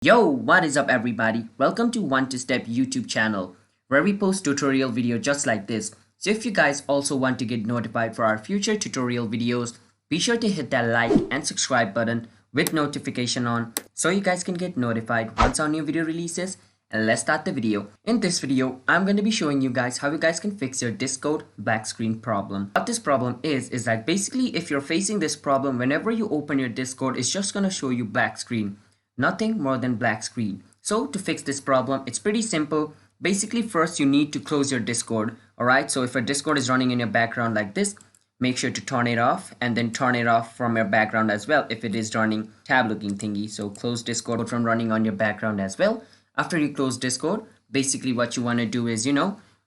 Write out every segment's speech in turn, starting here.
Yo, what is up everybody? Welcome to One to Step YouTube channel where we post tutorial video just like this. So if you guys also want to get notified for our future tutorial videos, be sure to hit that like and subscribe button with notification on so you guys can get notified once our new video releases. And let's start the video. In this video, I'm going to be showing you guys how you guys can fix your Discord black screen problem. What this problem is that basically if you're facing this problem, whenever you open your Discord, it's just going to show you black screen. Nothing more than black screen. So to fix this problem, it's pretty simple. Basically, first you need to close your Discord. Alright, so if a Discord is running in your background like this, make sure to turn it off and then turn it off from your background as well if it is running tab looking thingy. So close Discord from running on your background as well. After you close Discord, basically what you want to do is,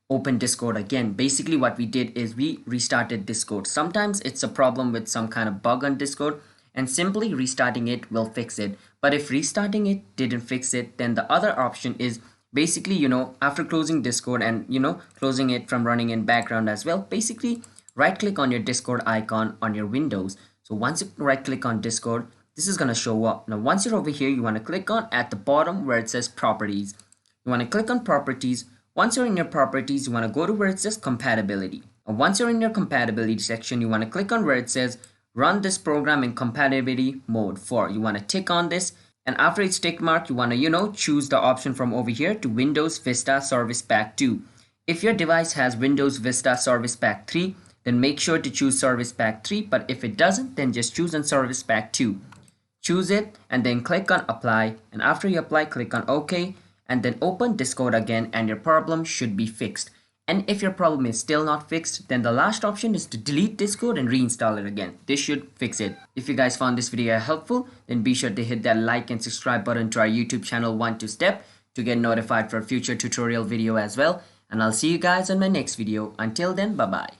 open Discord again. Basically what we did is we restarted Discord. Sometimes it's a problem with some kind of bug on Discord, and simply restarting it will fix it. But if restarting it didn't fix it, then the other option is basically, after closing Discord and, closing it from running in background as well, basically right click on your Discord icon on your Windows. So once you right click on Discord, this is going to show up. Now, once you're over here, you want to click on at the bottom where it says properties. You want to click on properties. Once you're in your properties, you want to go to where it says compatibility. And once you're in your compatibility section, you want to click on where it says run this program in compatibility mode 4. You want to tick on this, and after it's tick mark, you want to choose the option from over here to Windows Vista Service Pack 2. If your device has Windows Vista Service Pack 3, then make sure to choose Service Pack 3, but if it doesn't, then just choose on Service Pack 2. Choose it and then click on apply, and after you apply, click on OK and then open Discord again, and your problem should be fixed. And if your problem is still not fixed, then the last option is to delete Discord and reinstall it again. This should fix it. If you guys found this video helpful, then be sure to hit that like and subscribe button to our YouTube channel One to Step to get notified for a future tutorial video as well. And I'll see you guys on my next video. Until then, bye bye.